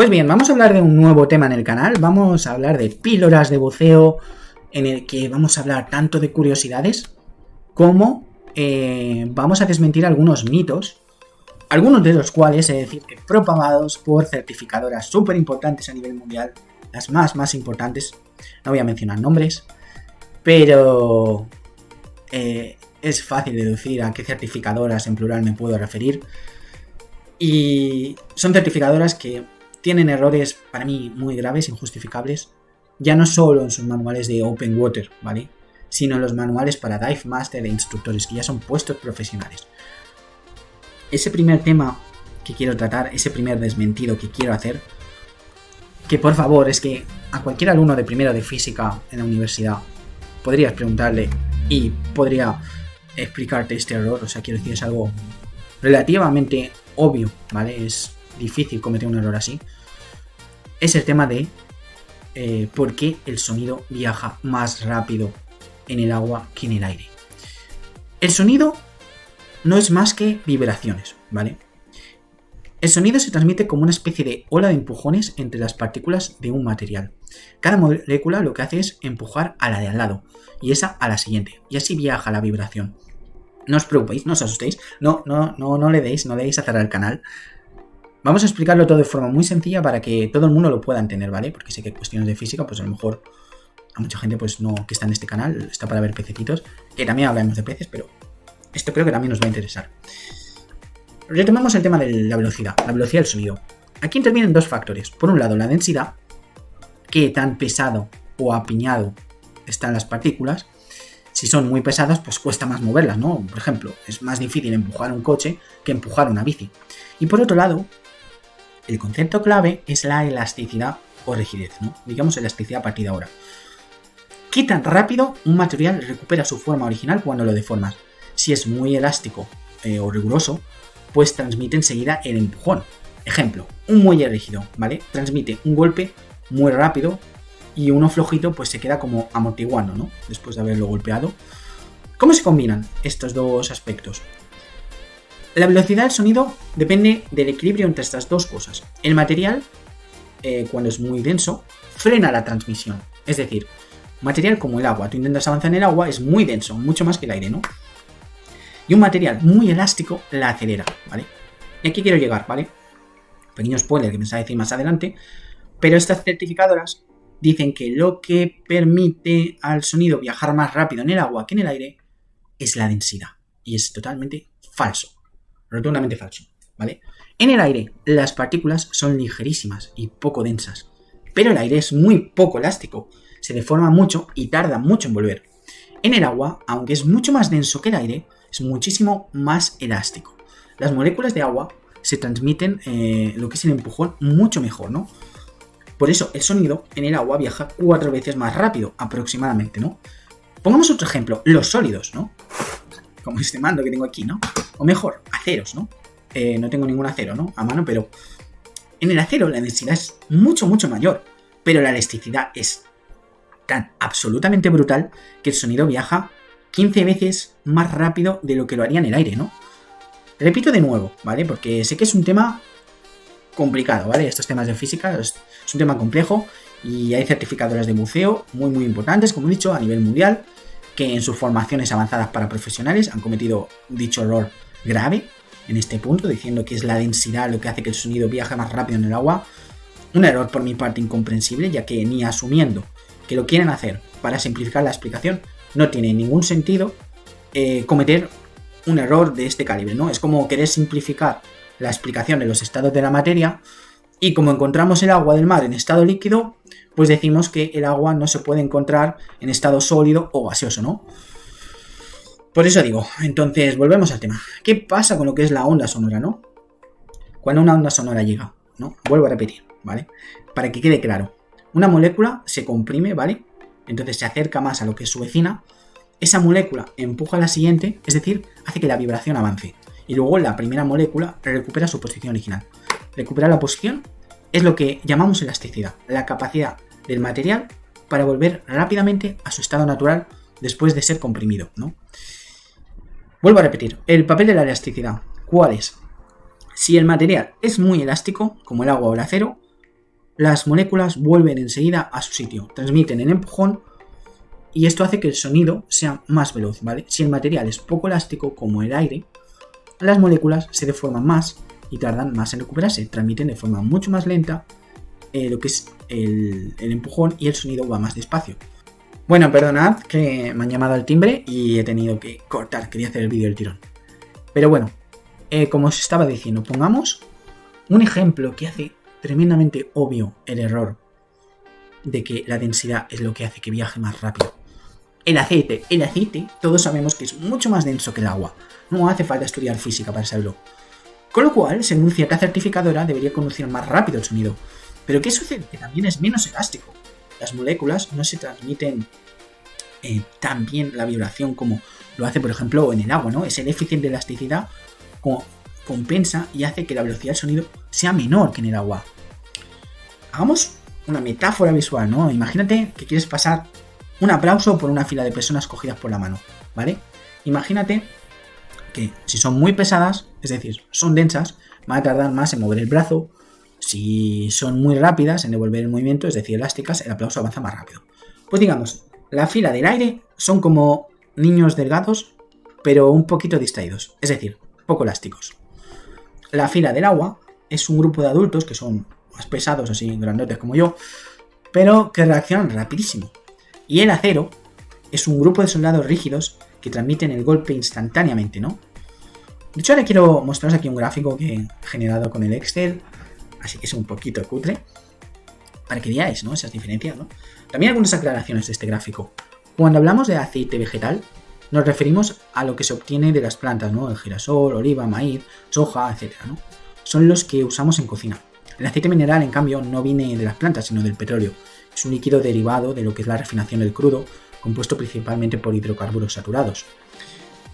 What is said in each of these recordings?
Pues bien, vamos a hablar de un nuevo tema en el canal. Vamos a hablar de píldoras de buceo, en el que vamos a hablar tanto de curiosidades como vamos a desmentir algunos mitos, algunos de los cuales he de decir que propagados por certificadoras súper importantes a nivel mundial, las más importantes. No voy a mencionar nombres, pero es fácil deducir a qué certificadoras en plural me puedo referir. Y son certificadoras que tienen errores para mí muy graves, injustificables, ya no solo en sus manuales de Open Water, ¿vale? Sino en los manuales para Dive Master e instructores, que ya son puestos profesionales. Ese primer tema que quiero tratar, ese primer desmentido que quiero hacer, que por favor, es que a cualquier alumno de primero de física en la universidad podrías preguntarle y podría explicarte este error. O sea, quiero decir, es algo relativamente obvio, ¿vale? Es difícil cometer un error así. Es el tema de por qué el sonido viaja más rápido en el agua que en el aire. El sonido no es más que vibraciones, ¿vale? El sonido se transmite como una especie de ola de empujones entre las partículas de un material. Cada molécula lo que hace es empujar a la de al lado y esa a la siguiente, y así viaja la vibración. No os preocupéis, no os asustéis, no le deis a cerrar el canal. Vamos a explicarlo todo de forma muy sencilla para que todo el mundo lo pueda entender, ¿vale? Porque sé que cuestiones de física, pues a lo mejor a mucha gente pues no que está en este canal, está para ver pececitos, que también hablamos de peces, pero esto creo que también nos va a interesar. Retomamos el tema de la velocidad del sonido. Aquí intervienen dos factores. Por un lado, la densidad, qué tan pesado o apiñado están las partículas. Si son muy pesadas, pues cuesta más moverlas, ¿no? Por ejemplo, es más difícil empujar un coche que empujar una bici. Y por otro lado, el concepto clave es la elasticidad o rigidez, ¿no? Digamos elasticidad a partir de ahora. ¿Qué tan rápido un material recupera su forma original cuando lo deformas? Si es muy elástico o riguroso, pues transmite enseguida el empujón. Ejemplo, un muelle rígido, ¿vale? Transmite un golpe muy rápido y uno flojito pues se queda como amortiguando, ¿no? Después de haberlo golpeado. ¿Cómo se combinan estos dos aspectos? La velocidad del sonido depende del equilibrio entre estas dos cosas. El material, cuando es muy denso, frena la transmisión. Es decir, material como el agua, tú intentas avanzar en el agua, es muy denso, mucho más que el aire, ¿no? Y un material muy elástico la acelera, ¿vale? Y aquí quiero llegar, ¿vale? Pequeño spoiler que me va a decir más adelante, pero estas certificadoras dicen que lo que permite al sonido viajar más rápido en el agua que en el aire es la densidad. Y es totalmente falso. Rotundamente falso, ¿vale? En el aire, las partículas son ligerísimas y poco densas, pero el aire es muy poco elástico, se deforma mucho y tarda mucho en volver. En el agua, aunque es mucho más denso que el aire, es muchísimo más elástico. Las moléculas de agua se transmiten lo que es el empujón mucho mejor, ¿no? Por eso el sonido en el agua viaja 4 veces más rápido, aproximadamente, ¿no? Pongamos otro ejemplo, los sólidos, ¿no? Como este mando que tengo aquí, ¿no? O mejor, aceros, ¿no? No tengo ningún acero, ¿no? A mano, pero en el acero la densidad es mucho mayor, pero la elasticidad es tan absolutamente brutal que el sonido viaja 15 veces más rápido de lo que lo haría en el aire, ¿no? Repito de nuevo, ¿vale? Porque sé que es un tema complicado, ¿vale? Estos temas de física es un tema complejo y hay certificadoras de buceo muy importantes, como he dicho, a nivel mundial, que en sus formaciones avanzadas para profesionales han cometido dicho error grave en este punto, diciendo que es la densidad lo que hace que el sonido viaje más rápido en el agua. Un error por mi parte incomprensible, ya que ni asumiendo que lo quieren hacer para simplificar la explicación, no tiene ningún sentido cometer un error de este calibre, ¿no? Es como querer simplificar la explicación de los estados de la materia y como encontramos el agua del mar en estado líquido, pues decimos que el agua no se puede encontrar en estado sólido o gaseoso, ¿no? Por eso digo, entonces volvemos al tema. ¿Qué pasa con lo que es la onda sonora, no? Cuando una onda sonora llega, ¿no? Vuelvo a repetir, ¿vale? Para que quede claro. Una molécula se comprime, ¿vale? Entonces se acerca más a lo que es su vecina. Esa molécula empuja a la siguiente, es decir, hace que la vibración avance. Y luego la primera molécula recupera su posición original. Recuperar la posición es lo que llamamos elasticidad, la capacidad del material para volver rápidamente a su estado natural después de ser comprimido, ¿no? Vuelvo a repetir, el papel de la elasticidad, ¿cuál es? Si el material es muy elástico, como el agua o el acero, las moléculas vuelven enseguida a su sitio, transmiten el empujón y esto hace que el sonido sea más veloz, ¿vale? Si el material es poco elástico como el aire, las moléculas se deforman más y tardan más en recuperarse, transmiten de forma mucho más lenta lo que es el empujón y el sonido va más despacio. Bueno, perdonad que me han llamado al timbre y he tenido que cortar, quería hacer el vídeo del tirón. Pero bueno, como os estaba diciendo, pongamos un ejemplo que hace tremendamente obvio el error de que la densidad es lo que hace que viaje más rápido. El aceite, todos sabemos que es mucho más denso que el agua. No hace falta estudiar física para saberlo. Con lo cual, según cierta certificadora, debería conducir más rápido el sonido. Pero ¿qué sucede? Que también es menos elástico. Las moléculas no se transmiten tan bien la vibración como lo hace, por ejemplo, en el agua, ¿no? Ese déficit de elasticidad compensa y hace que la velocidad del sonido sea menor que en el agua. Hagamos una metáfora visual, ¿no? Imagínate que quieres pasar un aplauso por una fila de personas cogidas por la mano, ¿vale? Imagínate que si son muy pesadas, es decir, son densas, van a tardar más en mover el brazo. Si son muy rápidas en devolver el movimiento, es decir, elásticas, el aplauso avanza más rápido. Pues digamos, la fila del aire son como niños delgados, pero un poquito distraídos, es decir, poco elásticos. La fila del agua es un grupo de adultos que son más pesados, así grandotes como yo, pero que reaccionan rapidísimo. Y el acero es un grupo de soldados rígidos que transmiten el golpe instantáneamente, ¿no? De hecho, ahora quiero mostraros aquí un gráfico que he generado con el Excel, así que es un poquito cutre, para que veáis, ¿no? Esas diferencias, ¿no? También algunas aclaraciones de este gráfico. Cuando hablamos de aceite vegetal, nos referimos a lo que se obtiene de las plantas, ¿no? El girasol, oliva, maíz, soja, etc., ¿no? Son los que usamos en cocina. El aceite mineral, en cambio, no viene de las plantas, sino del petróleo. Es un líquido derivado de lo que es la refinación del crudo, compuesto principalmente por hidrocarburos saturados.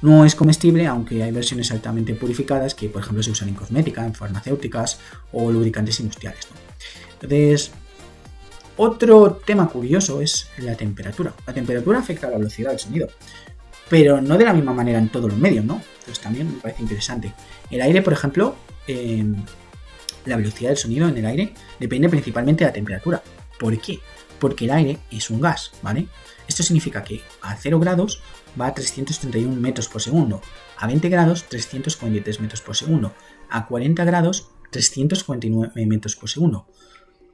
No es comestible, aunque hay versiones altamente purificadas que, por ejemplo, se usan en cosmética, en farmacéuticas o lubricantes industriales, ¿no? Entonces, otro tema curioso es la temperatura. La temperatura afecta a la velocidad del sonido, pero no de la misma manera en todos los medios, ¿no? Entonces también me parece interesante. El aire, por ejemplo, la velocidad del sonido en el aire depende principalmente de la temperatura. ¿Por qué? Porque el aire es un gas, ¿vale? Esto significa que a 0 grados va a 331 metros por segundo, a 20 grados 343 metros por segundo, a 40 grados 349 metros por segundo.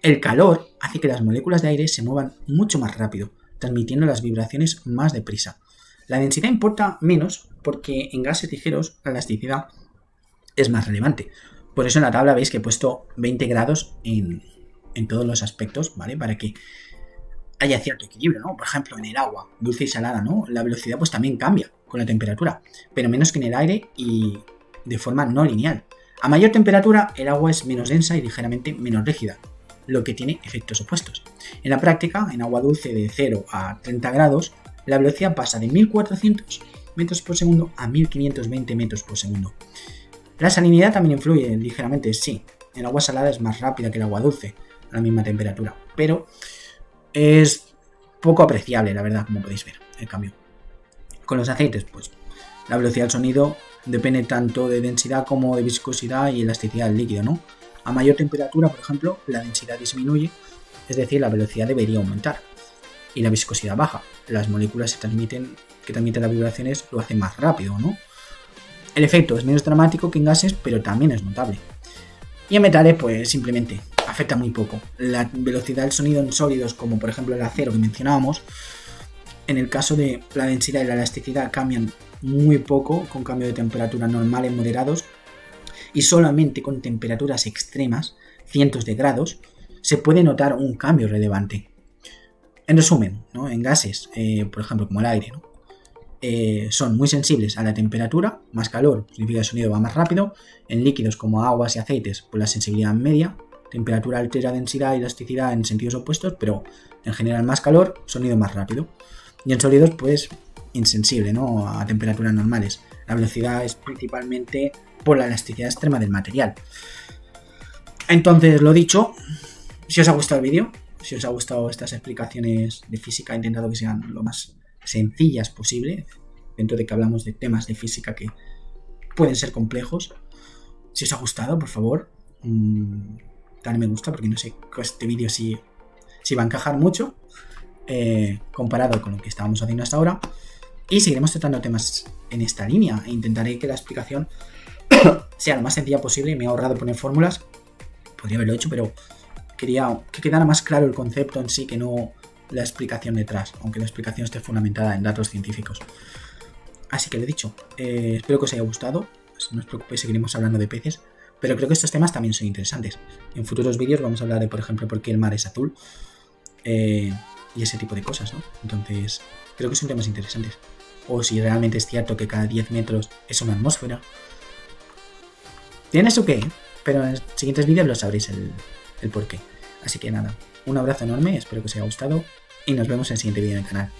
El calor hace que las moléculas de aire se muevan mucho más rápido, transmitiendo las vibraciones más deprisa. La densidad importa menos porque en gases ligeros la elasticidad es más relevante. Por eso en la tabla veis que he puesto 20 grados en todos los aspectos, ¿vale? Para que haya cierto equilibrio, ¿no? Por ejemplo, en el agua, dulce y salada, ¿no? La velocidad pues también cambia con la temperatura, pero menos que en el aire y de forma no lineal. A mayor temperatura, el agua es menos densa y ligeramente menos rígida, lo que tiene efectos opuestos. En la práctica, en agua dulce de 0 a 30 grados, la velocidad pasa de 1400 metros por segundo a 1520 metros por segundo. La salinidad también influye ligeramente, sí. En agua salada es más rápida que el agua dulce, a la misma temperatura, pero es poco apreciable, la verdad, como podéis ver, el cambio. Con los aceites, pues la velocidad del sonido depende tanto de densidad como de viscosidad y elasticidad del líquido, ¿no? A mayor temperatura, por ejemplo, la densidad disminuye, es decir, la velocidad debería aumentar. Y la viscosidad baja. Las moléculas que transmiten las vibraciones lo hacen más rápido, ¿no? El efecto es menos dramático que en gases, pero también es notable. Y en metales, pues simplemente afecta muy poco. La velocidad del sonido en sólidos, como por ejemplo el acero que mencionábamos, en el caso de la densidad y la elasticidad cambian muy poco con cambio de temperatura normales moderados, y solamente con temperaturas extremas, cientos de grados, se puede notar un cambio relevante. En resumen, ¿no? En gases, por ejemplo como el aire, ¿no? Son muy sensibles a la temperatura, más calor significa que el sonido va más rápido. En líquidos como aguas y aceites, pues la sensibilidad media, temperatura altera densidad y elasticidad en sentidos opuestos, pero en general más calor, sonido más rápido. Y en sólidos, pues insensible, ¿no? A temperaturas normales. La velocidad es principalmente por la elasticidad extrema del material. Entonces, lo dicho, si os ha gustado el vídeo, si os ha gustado estas explicaciones de física, he intentado que sean lo más sencillas posible, dentro de que hablamos de temas de física que pueden ser complejos. Si os ha gustado, por favor, Dale me gusta porque no sé este vídeo si va a encajar mucho comparado con lo que estábamos haciendo hasta ahora. Y seguiremos tratando temas en esta línea. E intentaré que la explicación sea lo más sencilla posible. Me he ahorrado poner fórmulas. Podría haberlo hecho, pero quería que quedara más claro el concepto en sí que no la explicación detrás. Aunque la explicación esté fundamentada en datos científicos. Así que lo he dicho. Espero que os haya gustado. No os preocupéis, seguiremos hablando de peces. Pero creo que estos temas también son interesantes. En futuros vídeos vamos a hablar de, por ejemplo, por qué el mar es azul. Y ese tipo de cosas, ¿no? Entonces, creo que son temas interesantes. O si realmente es cierto que cada 10 metros es una atmósfera. Tiene su qué, pero en los siguientes vídeos lo sabréis el porqué. Así que nada, un abrazo enorme, espero que os haya gustado y nos vemos en el siguiente vídeo en el canal.